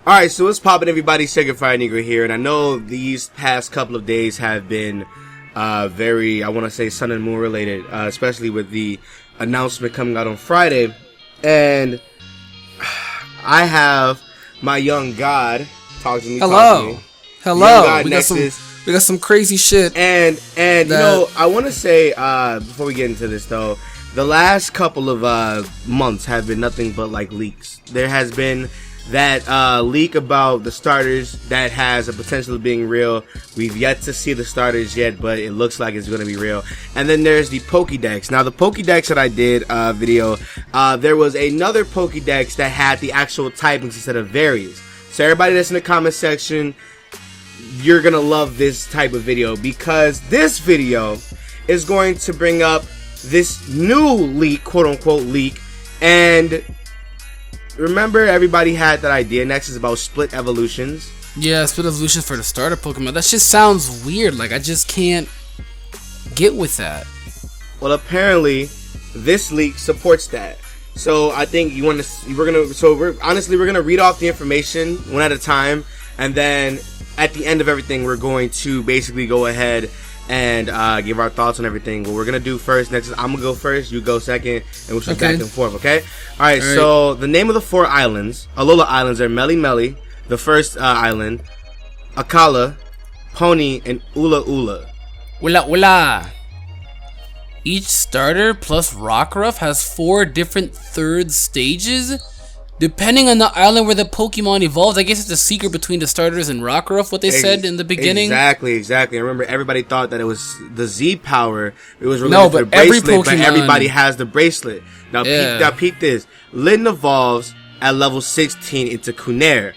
Alright, so what's poppin', everybody? Second Fire Negro here, and I know these past couple of days have been very, I want to say, Sun and Moon related, especially with the announcement coming out on Friday. And I have my young god talk to me. Hello. God, we Nexus. got some crazy shit. And you know, I want to say before we get into this though, the last couple of months have been nothing but like leaks. There has been that leak about the starters that has a potential of being real. We've yet to see the starters yet, but it looks like it's going to be real. And then there's the Pokédex. Now, the Pokédex that I did video, there was another Pokédex that had the actual typings instead of various. So everybody that's in the comment section, you're going to love this type of video, because this video is going to bring up this new leak, quote-unquote leak, and remember, everybody had that idea, Nexus, about split evolutions? Yeah, split evolutions for the starter Pokemon. That just sounds weird. Like, I just can't get with that. Well, apparently, this leak supports that. So, I think we're gonna read off the information one at a time, and then at the end of everything, we're going to basically go ahead and give our thoughts on everything. What we're gonna do first, Nexus, I'm gonna go first, you go second, and we'll switch back and forth, okay? Alright, so the name of the 4 islands, Alola Islands, are Meli Meli, the first island, Akala, Pony, and Ula Ula. Ula Ula. Each starter plus Rockruff has 4 different third stages, depending on the island where the Pokemon evolves. I guess it's a secret between the starters and Rockruff, what they said in the beginning. Exactly. I remember everybody thought that it was the Z power. It was related to the bracelet, but everybody has the bracelet. Now, peep this. Litten evolves at level 16 into Kunair.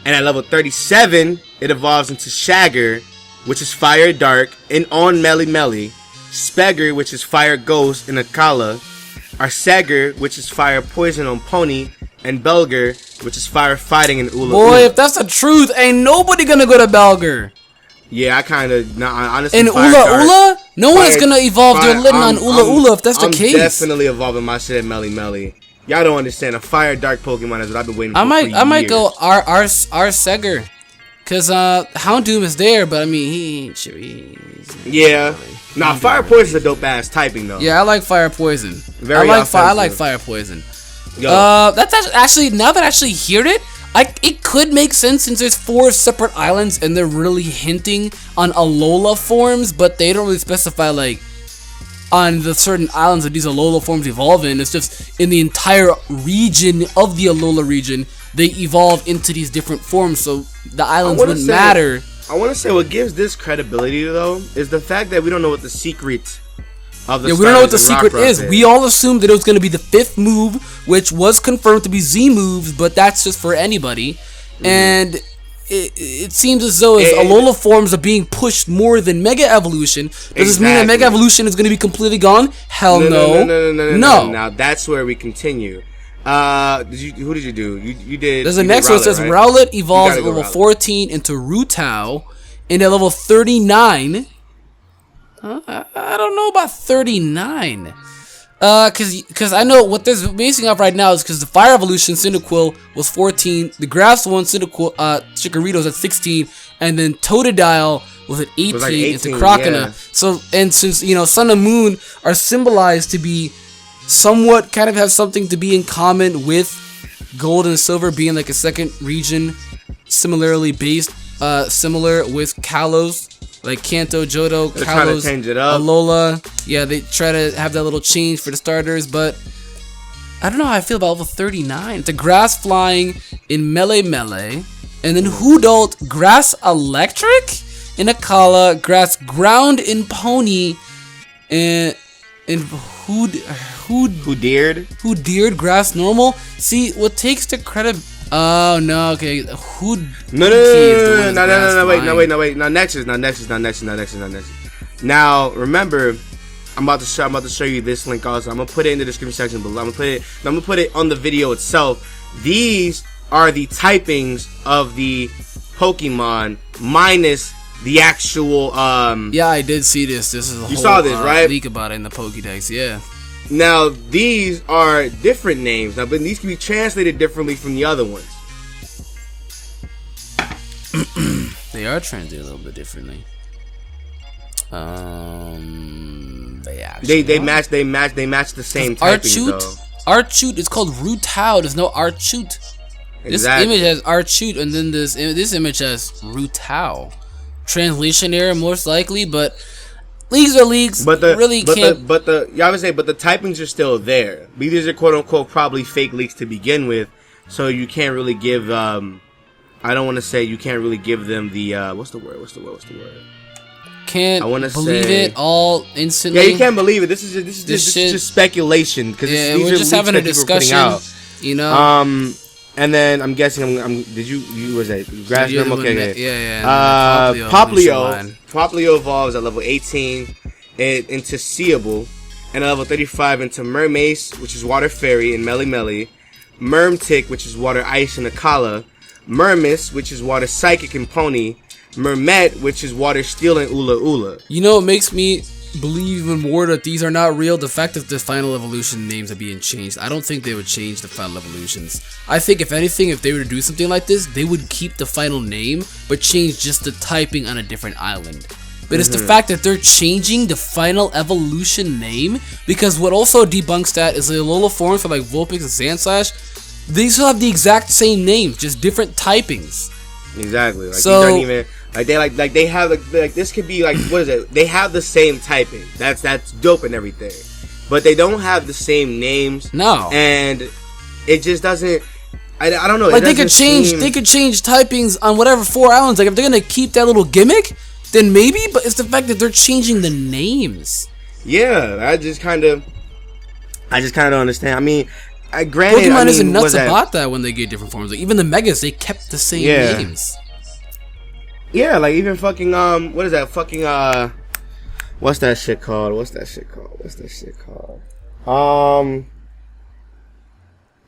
And at level 37, it evolves into Shagger, which is Fire Dark, and on Meli Meli. Spegger, which is Fire Ghost in Akala. Arsegger, which is Fire Poison on Pony. And Belger, which is Fire Fighting in Ula Boy, Ula. if that's the truth, ain't nobody gonna go to Belger. Yeah, I kind of, honestly. In Ula, no one's gonna evolve their Litten on Ula if that's the case. I'm definitely evolving my shit at Meli Meli. Y'all don't understand. A Fire Dark Pokemon is what I've been waiting for. I might go Arsegger, cause Houndoom is there, but I mean he ain't sure. Yeah. Nah, Fire Poison is a dope ass typing though. Yeah, I like Fire Poison. I like Fire Poison. That's actually, now that I actually hear it, it could make sense since there's 4 separate islands and they're really hinting on Alola forms, but they don't really specify like on the certain islands that these Alola forms evolve in. It's just in the entire region of the Alola region, they evolve into these different forms, so the islands wouldn't matter. I want to say what gives this credibility though is the fact that we don't know what the secret of the we don't know what the secret is. We all assumed that it was going to be the 5th move, which was confirmed to be Z moves, but that's just for anybody. And it seems as though Alola forms are being pushed more than Mega Evolution. Does this mean that Mega Evolution is going to be completely gone? Hell no. No. Now that's where we continue. Who did you do? You did. There's a next one that says Rowlet evolves at level 14 into Rutao, and at level 39. I don't know about 39. Cause I know what they're basing off right now is because the Fire Evolution Cyndaquil was 14, the Grass one Cyndaquil Chikorito's at 16, and then Totodile was at 18 into Croconaw. Yeah. So, and since Sun and Moon are symbolized to be somewhat kind of have something to be in common with Gold and Silver being like a second region, similarly based, similar with Kalos. Like Kanto, Johto, Kalos, Alola. Yeah, they try to have that little change for the starters, but I don't know how I feel about level 39. It's a Grass Flying in Mele Mele, and then Hoodalt, Grass Electric in Akala, Grass Ground in Pony, and Hoodeered, Grass Normal. See, what takes the credit... Oh no, okay. No, wait. Now Nexus. Now remember, I'm about to show you this link also. I'm gonna put it in the description section below. I'm gonna put it on the video itself. These are the typings of the Pokemon minus the actual Yeah, I did see this. This is a whole saw this, right? leak about it in the Pokédex, yeah. Now, these are different names, but these can be translated differently from the other ones. They are trying to do it a little bit differently. They match the same typing though. Archute is called Rutao. There's no Archute. Exactly. This image has Archute, and then this image has Rutao. Translation error most likely, but leagues are leagues. But the typings are still there. These are quote unquote probably fake leaks to begin with, so you can't really give. I don't want to say you can't really give them the what's the word? Can't believe it all instantly. Yeah, you can't believe it. This is just speculation because we're just having a discussion. You know. And then I'm guessing did you was that Grassworm? Okay. Yeah. Poplio evolves at level 18 into Seeable, and at level 35 into Mermace, which is Water Fairy and Meli, Mermtic, which is Water Ice and Akala, Mermis, which is Water Psychic and Pony, Mermet, which is Water Steel and Ula. You know what makes me believe even more that these are not real? The fact that the final evolution names are being changed. I don't think they would change the final evolutions. I think if anything, if they were to do something like this, they would keep the final name but change just the typing on a different island. But it's the fact that they're changing the final evolution name, because what also debunks that is the Alola forms for like Vulpix and Sandslash, they still have the exact same names, just different typings. Exactly. Like, so, these aren't even they have like this could be like, what is it? They have the same typing. That's dope and everything, but they don't have the same names. No, and it just doesn't. I don't know. Like they could change typings on whatever 4 islands. Like if they're gonna keep that little gimmick, then maybe. But it's the fact that they're changing the names. Yeah, I just kind of don't understand. I mean, granted, Pokemon isn't nuts about that when they get different forms. Like even the Megas, they kept the same names. Yeah, like even fucking what is that fucking what's that shit called?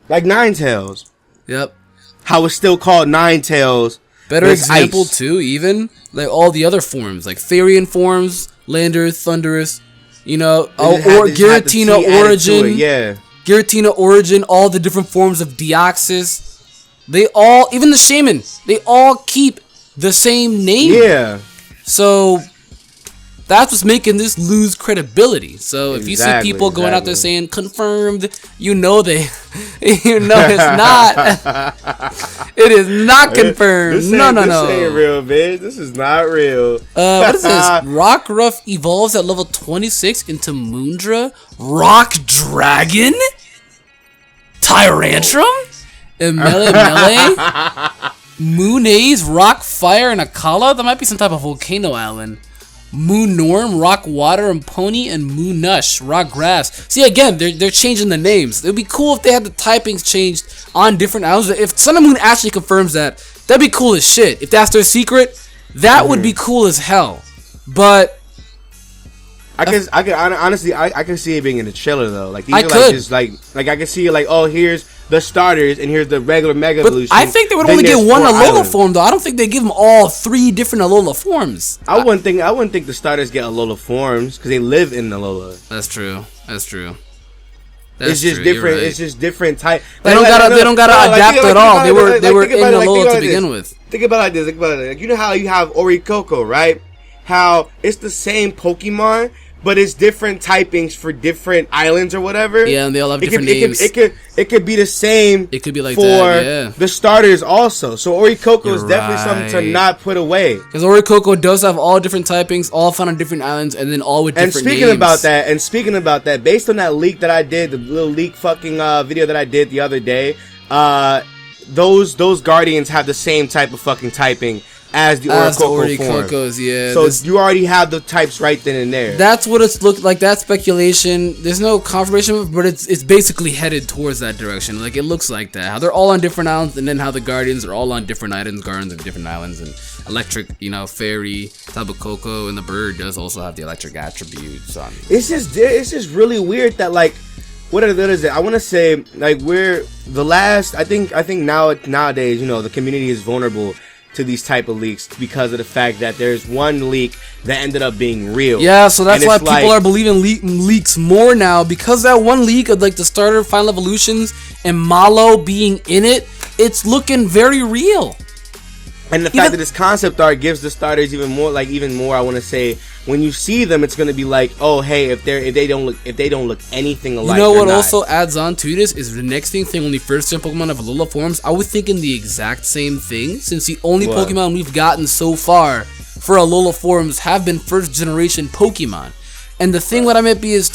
Like Ninetales. Yep. How it's still called Ninetales. Better example ice. Too, even like all the other forms, like Therian forms, Landorus, Thundurus, you know, or Giratina Origin. Yeah. Giratina Origin, all the different forms of Deoxys. They all, even the Shaman, they all keep the same name. Yeah. So that's what's making this lose credibility. So if you see people going out there saying confirmed, you know it's not. It is not confirmed. No. This ain't real, bitch. This is not real. What is this? Rockruff evolves at level 26 into Moondra. Rock Dragon? Tyrantrum? And Melee? Moonaze, Rock Fire, and Akala? That might be some type of volcano island. Moonorm, Rock Water and Pony, and Moonush, Rock Grass. See, again, they're changing the names. It would be cool if they had the typings changed on different islands. If Sun and Moon actually confirms that, that'd be cool as shit. If that's their secret, that would be cool as hell. But I can see it being in the trailer though. Like these are like just like I can see like, oh, here's the starters and here's the regular Mega Evolution. I think they would only get one Alola form though. I don't think they give them all 3 different Alola forms. I wouldn't think the starters get Alola forms because they live in Alola. That's true. It's just different. Right. It's just different type. They don't gotta adapt at all. They were in Alola to begin with. Think about it like this. Like you know how you have Orichalcum, right? How it's the same Pokemon, but it's different typings for different islands or whatever. Yeah, and they all have different names. It could be the same. It could be like for that, yeah. The starters also. So Orichalcum is definitely something to not put away. Because Orichalcum does have all different typings, all found on different islands, and then all with different names. And speaking about that, based on that leak that I did, the little leak fucking video that I did the other day, those Guardians have the same type of fucking typing as the Orichalcum form. Yeah. So you already have the types right then and there. That's what it's looked like. That's speculation. There's no confirmation, but it's basically headed towards that direction. Like it looks like that. How they're all on different islands, and then how the Guardians are all on different islands, Guardians of different islands, and electric, fairy, Tabacoco, and the bird does also have the electric attributes on it. It's just really weird that like. What is it? I want to say like we're the last. I think nowadays the community is vulnerable to these type of leaks because of the fact that there's one leak that ended up being real. Yeah, so that's why people are believing leaks more now, because that one leak of like the starter final evolutions and Malo being in it, it's looking very real. And the fact that this concept art gives the starters even more. I want to say, when you see them, it's gonna be like, oh, hey, if they don't look anything alike. You know what also adds on to this is the next thing only first gen Pokemon of Alola forms. I was thinking the exact same thing, since the only Pokemon we've gotten so far for Alola forms have been first generation Pokemon. And the thing what I meant is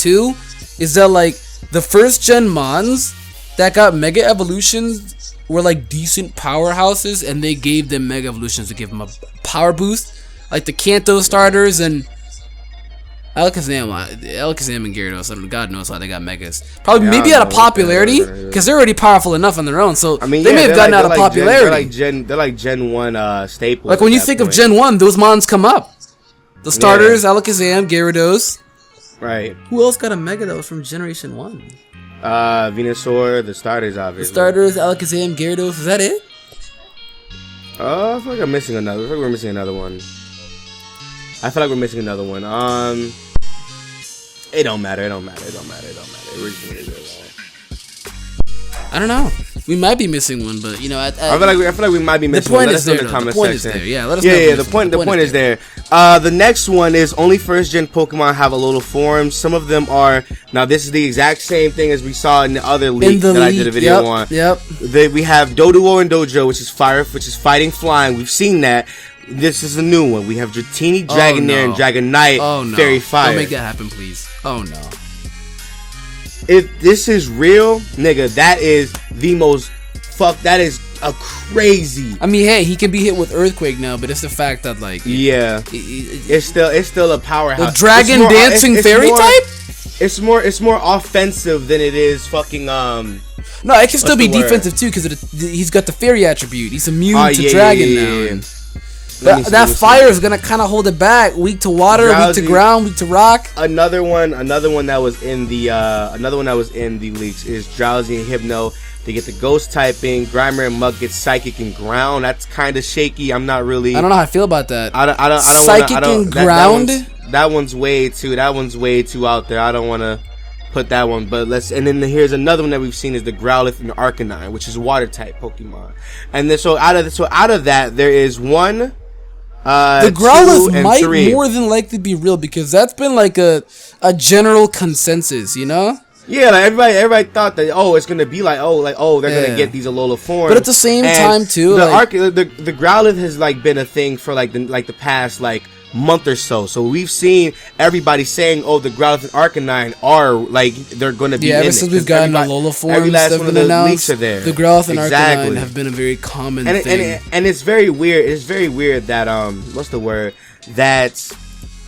that like the first gen Mons that got Mega Evolutions were like decent powerhouses, and they gave them Mega Evolutions to give them a power boost, like the Kanto starters and Alakazam and Gyarados. God knows why they got Megas. Probably maybe out of popularity, because they're already powerful enough on their own. So they may have gotten out of popularity. They're like Gen 1 staples. Like when you think of Gen 1, those Mons come up. The starters, Alakazam, Gyarados. Right. Who else got a Mega that was from Generation 1? Venusaur, the starters, obviously. The starters, Alakazam, Gyarados. Is that it? I feel like I'm missing another. I feel like we're missing another one. It don't matter. It don't matter. We're just gonna do it. I don't know. We might be missing one, but you know, I feel like we might be missing one. Let us know in the comment section. Yeah, let us know. Yeah, the point is there. The next one is only first gen Pokemon have Alola forms. Some of them are now. This is the exact same thing as we saw in the other leak that I did a video on. Yep. We have Doduo and Dojo, which is fighting flying. We've seen that. This is a new one. We have Dratini, Dragonair, and Dragonite, Fairy Fire. Don't make that happen, please. Oh no. If this is real, nigga, that is the most that is a crazy. I mean, hey, he can be hit with Earthquake now, but it's the fact that like it's still a powerhouse. The dragon dancing fairy type? It's more offensive than it is fucking No, it can still be defensive too, because he's got the fairy attribute. He's immune to dragon now. That fire is gonna kind of hold it back. Weak to water, weak to ground, weak to rock. Another one that was in the leaks is Drowsy and Hypno. They get the ghost typing. Grimer and Mug get psychic and ground. That's kind of shaky. I'm not really. I don't know how I feel about that. I don't. Psychic and ground. That one's way too out there. I don't want to put that one. But and then here's another one that we've seen is the Growlithe and the Arcanine, which is water type Pokemon. And then so out of that there is one. The Growlithe might more than likely be real, because that's been like a general consensus, you know? Yeah, like everybody thought that it's gonna be like they're gonna get these Alola forms. But at the same time too, the Growlithe has like been a thing for the past month or so. So we've seen everybody saying, the Growlithe and Arcanine are they're gonna be ever since we've gotten Alola forms. Every last one of the leaks are there. The Growlithe and Arcanine have been a very common thing. And it's very weird. It's very weird that what's the word? That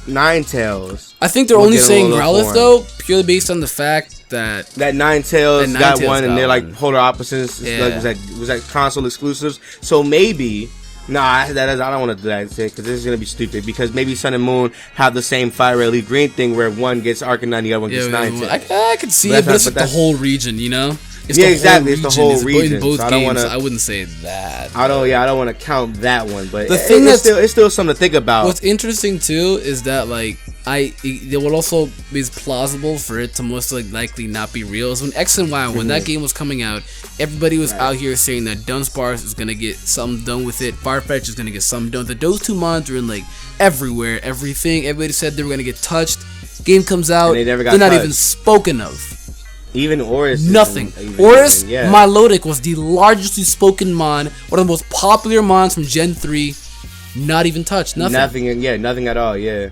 Ninetales. I think they're only saying Growlithe though, purely based on the fact that Ninetales got one, and they're like polar opposites. Yeah. Was that console exclusives? So maybe. Nah, I don't want to do that because this is gonna be stupid. Because maybe Sun and Moon have the same Fire Red Leaf Green thing, where one gets Arcanine, the other one gets Ninetales. I could see it, but it's the whole region, you know. Exactly. It's the whole region. In both games, I wouldn't say that. I don't want to count that one, but the thing it's still something to think about. What's interesting too is that it would also be plausible for it to most likely not be real. So when X and Y, when that game was coming out, everybody was out here saying that Dunsparce is gonna get something done with it. Farfetch is gonna get something done. Those two mons are in everywhere, everything. Everybody said they were gonna get touched. Game comes out, they're not even spoken of. Even Oris. Nothing. Oris, Milotic was the largest spoken mon, one of the most popular mons from Gen 3. Not even touched. Nothing. Nothing at all. Yeah.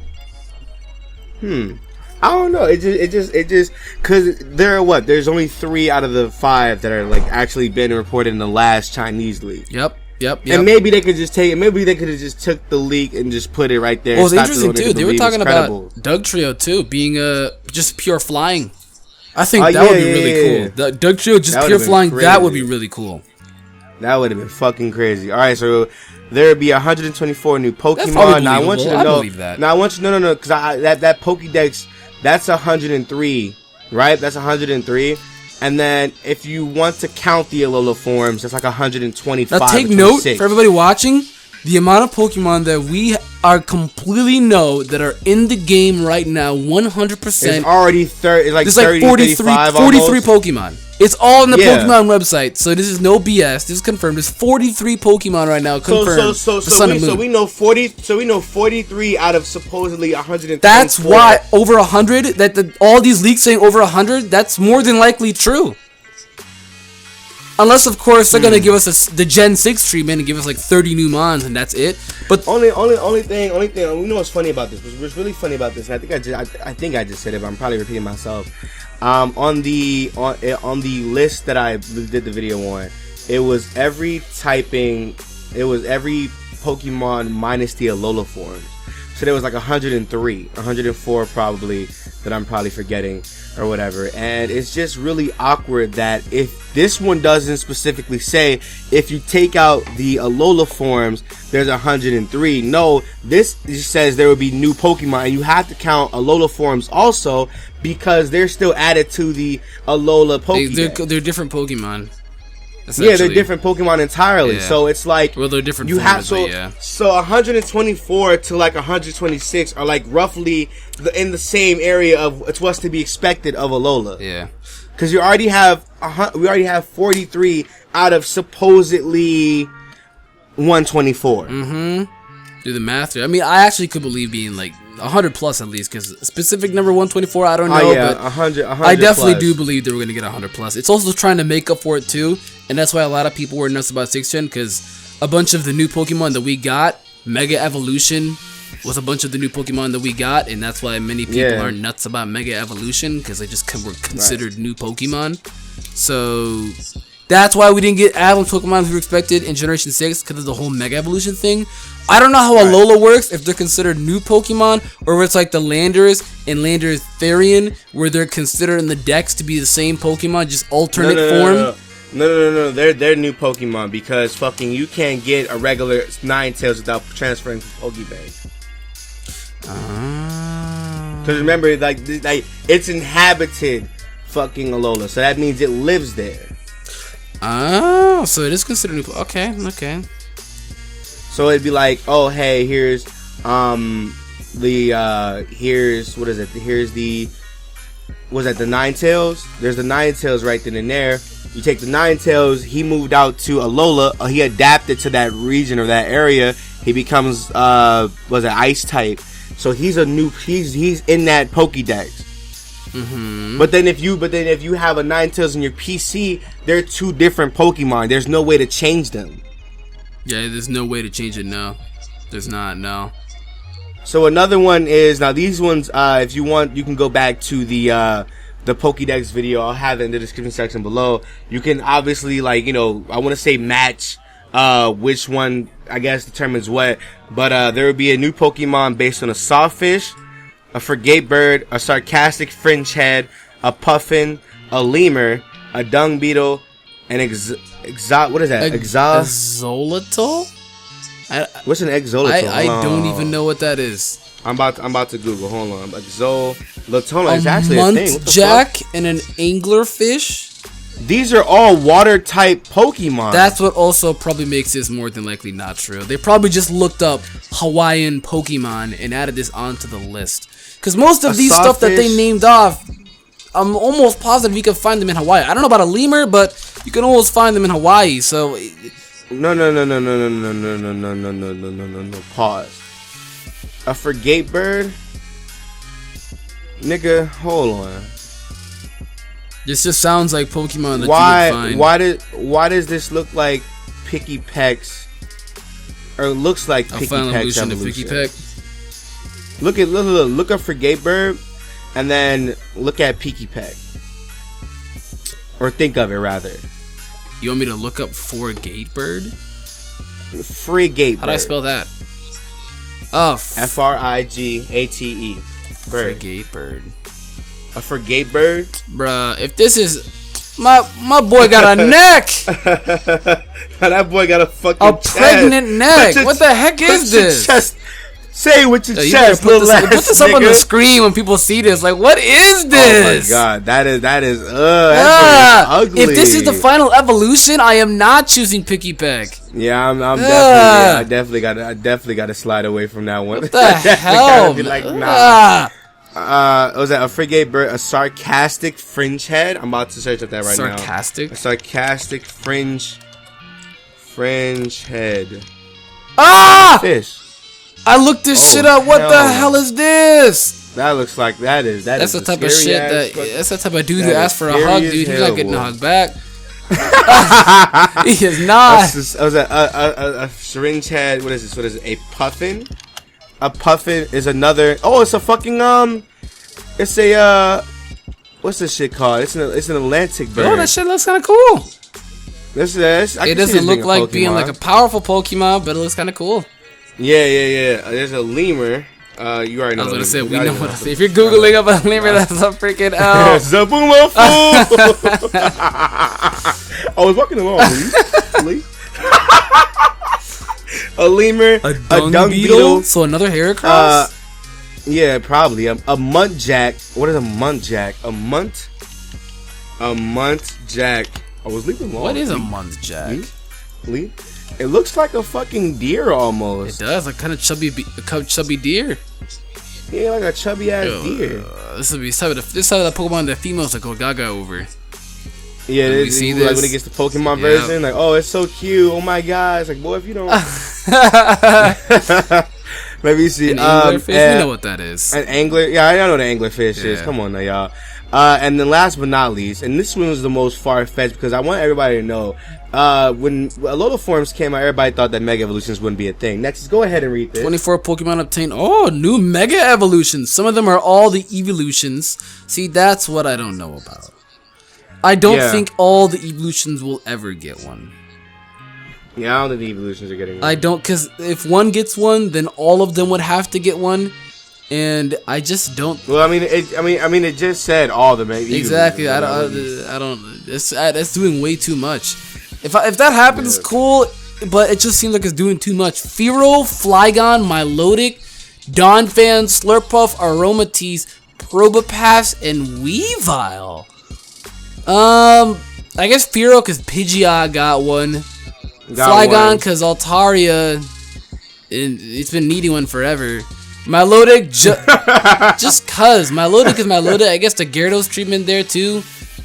I don't know. It just because there's only 3 out of the 5 that are actually been reported in the last Chinese league. Yep. And maybe they could just take it. Maybe they could have just took the leak and just put it right there. Well, it's interesting too. They were talking about Doug Trio too being just pure flying. I think that would be really cool. The Doug Trio just pure flying. That would be really cool. That would have been fucking crazy. All right, so there would be 124 new Pokemon. Now I want you to know. Now I want you no, because that Pokédex, that's 103, right? That's 103. And then if you want to count the Alola forms, that's 125. Now take note for everybody watching. The amount of Pokemon that we are completely know that are in the game right now, 100%. It's already 30. It's 30, 43 Pokemon. It's all on the Pokemon website, so this is no BS. This is confirmed. There's 43 Pokemon right now confirmed. So we know 40. So we know 43 out of supposedly 100. That's why over 100. All these leaks saying over 100. That's more than likely true. Unless, of course, they're gonna give us the Gen 6 treatment and give us like 30 new mons, and that's it. But only thing. We know what's funny about this. What's really funny about this, and I think I just said it, but I'm probably repeating myself. On the list that I did the video on, it was every Pokemon minus the Alola forms. So there was like 103, 104 probably that I'm probably forgetting or whatever. And it's just really awkward that if this one doesn't specifically say if you take out the Alola forms, there's 103. No, this just says there will be new Pokemon, and you have to count Alola forms also because they're still added to the Alola Pokemon. They're different Pokemon. Yeah, they're different Pokemon entirely. Yeah. So it's like, well, they're different. So 124 to like 126 are like roughly in the same area of what's to be expected of Alola. Yeah, because we already have 43 out of supposedly 124. Do the math. I mean, I actually could believe being like 100 plus at least, because specific number 124, I don't know. But 100 I definitely plus. do believe they were going to get 100 plus. It's also trying to make up for it too, and that's why a lot of people were nuts about 6th gen, because a bunch of the new Pokemon that we got, Mega Evolution was a bunch of the new Pokemon that we got, and that's why many people are nuts about Mega Evolution, because they just were considered new Pokemon. So that's why we didn't get Avalon Pokemon we were expected in Generation 6, because of the whole Mega Evolution thing. I don't know how Alola works, if they're considered new Pokemon, or if it's like the Landers and Landers Therian, where they're considered in the Dex to be the same Pokemon, just alternate form. No. They're new Pokemon, because fucking you can't get a regular Ninetales without transferring from Pokeball. Because remember, like it's inhabited fucking Alola, so that means it lives there. Oh, so it is considered new. Okay. So it'd be like, oh hey, here's here's what is it? Here's the Ninetales. There's the Ninetales right then and there. You take the Ninetales, he moved out to Alola, he adapted to that region or that area. He becomes ice type. So he's he's in that Pokédex. But then if you have a Ninetales in your PC, they're two different Pokemon. There's no way to change them. Yeah, there's no way to change it. No, there's not. No. So another one is, now these ones, if you want, you can go back to the Pokédex video. I'll have it in the description section below. You can obviously, like, I want to say match which one I guess determines what. But there will be a new Pokemon based on a Sawfish, a Frigate Bird, a Sarcastic Fringe Head, a Puffin, a Lemur, a Dung Beetle, an what is that? Exolotl? What's an Exolotl? I don't even know what that is. I'm about to Google. Hold on. Exolotl is actually a thing. Muntjac and an Anglerfish. These are all water type Pokemon. That's what also probably makes this more than likely not true. They probably just looked up Hawaiian Pokemon and added this onto the list. Because most of these stuff that they named off, I'm almost positive you can find them in Hawaii. I don't know about a lemur, but you can almost find them in Hawaii. So no. Pause. A Frigate Bird, nigga. Hold on. This just sounds like Pokemon that you would find. Why does this look like Picky Peck's, or looks like Picky Peck's evolution? Picky Peck. Look up Frigate Bird, and then look at Picky Peck, or think of it rather. You want me to look up Frigate Bird? Frigate Bird. How do I spell that? Oh, Frigate. Bird. Frigate Bird. A Frigate Bird? Bruh, if this is... My boy got a neck! That boy got a fucking chest. Pregnant neck! What the heck is this? Chest. Say it with your chest, put this up on the screen when people see this. Like, what is this? Oh my god, that is that's ugly. If this is the final evolution, I am not choosing Picky Peck. Yeah, I definitely got to slide away from that one. What the hell? Be like, nah. Was that a frigate bird? A sarcastic fringe head? I'm about to search up that right now. Sarcastic? A sarcastic fringe head. Ah! Fish. I looked this shit up. What the hell is this? That looks like that's the type of shit that's the type of dude who asks for a hug, dude. He's not getting a hug back. He is not. A syringe head. What is this? What is it? A puffin? A puffin is another. Oh, it's a fucking It's a what's this shit called? It's an Atlantic bird. Oh, that shit looks kind of cool. It doesn't look like being like a powerful Pokemon, but it looks kind of cool. Yeah. There's a lemur. You already know. I was gonna say we know what. If you're googling up a lemur, that's a freaking Zabuma fool. I was walking along. A lemur, a dung beetle. So another Heracross. Yeah, probably a muntjac. What is a muntjac? A muntjac. I was leaving alone. What is a muntjac? Lee? It looks like a fucking deer almost. It does, like kind of chubby deer. Yeah, like a chubby ass deer. This is type of the Pokemon that females that go gaga over. Yeah, you see this? Like when it gets the Pokemon version, like, oh, it's so cute. Oh my god, it's like, boy, if you don't. Maybe you see an anglerfish. You know what that is? An angler. Yeah, I know what an anglerfish is. Come on now, y'all. And then last but not least, and this one was the most far-fetched because I want everybody to know, when a lot of forums came out, everybody thought that Mega Evolutions wouldn't be a thing. Nexus, go ahead and read this. 24 Pokemon obtained. Oh, new Mega Evolutions. Some of them are all the evolutions. See, that's what I don't know about. I don't think all the evolutions will ever get one. Yeah, I don't think the evolutions are getting one. I don't, because if one gets one, then all of them would have to get one. And I just don't. Well, I mean, it just said all the Mega. Exactly. I don't. That's doing way too much. If that happens, cool. But it just seems like it's doing too much. Fearow, Flygon, Milotic, Donphan, Slurpuff, Aromatisse, Probopass, and Weavile. I guess Fearow because Pidgeot got one. Flygon because Altaria, it's been needing one forever. Milotic, just cause Milotic is Milotic. I guess the Gyarados treatment there too.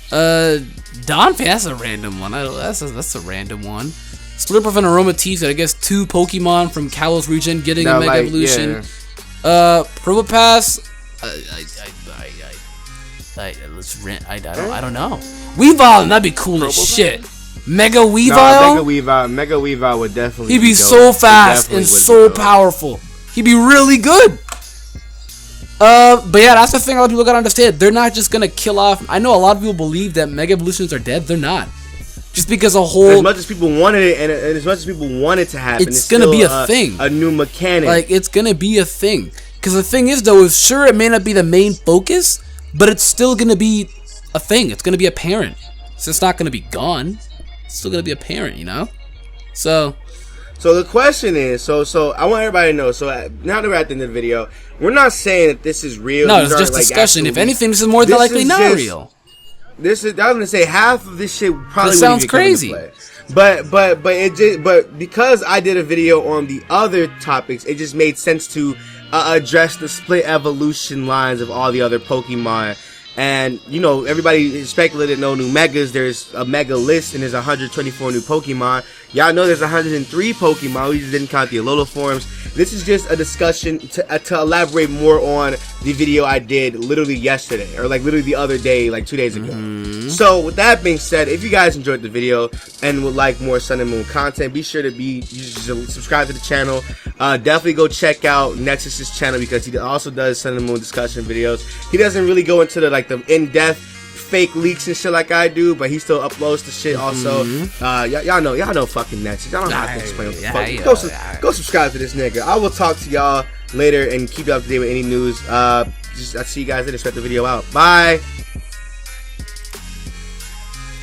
Donphan, that's a random one. That's a random one. Slurpuff and Aromatisse, I guess 2 Pokemon from Kalos region getting a Mega Evolution. Yeah. Probopass, I don't know. Weavile, that'd be cool as shit. Mega Weavile? Mega Weavile would definitely. He'd be so fast and so powerful. He'd be really good. But yeah, that's the thing a lot of people gotta understand. They're not just gonna kill off. I know a lot of people believe that Mega Evolutions are dead. They're not. Just because as much as people wanted it, and as much as people want it to happen, it's gonna be a thing. A new mechanic. Like, it's gonna be a thing. Because the thing is, though, is sure it may not be the main focus, but it's still gonna be a thing. It's gonna be apparent. So it's not gonna be gone. It's still gonna be apparent, you know. So the question is, so I want everybody to know. So now that we're at the end of the video, we're not saying that this is real. No, it's just discussion. If anything, this is more than likely not real. This is. I'm gonna say half of this shit probably sounds crazy. But because I did a video on the other topics, it just made sense to address the split evolution lines of all the other Pokemon. And, you know, everybody speculated no new megas. There's a mega list, and there's 124 new Pokemon. Y'all know there's 103 Pokemon. We just didn't count the Alola forms. This is just a discussion to elaborate more on the video I did literally yesterday, or like literally the other day, like 2 days ago. So with that being said, if you guys enjoyed the video and would like more Sun and Moon content, be sure to subscribe to the channel. Definitely go check out Nexus's channel because he also does Sun and Moon discussion videos. He doesn't really go into the in-depth fake leaks and shit like I do, but he still uploads the shit also. Y'all know fucking Nexus. Y'all don't have to explain what the fuck. Go subscribe to this nigga. I will talk to y'all later and keep you up to date with any news. I'll see you guys later. Start the video out. Bye.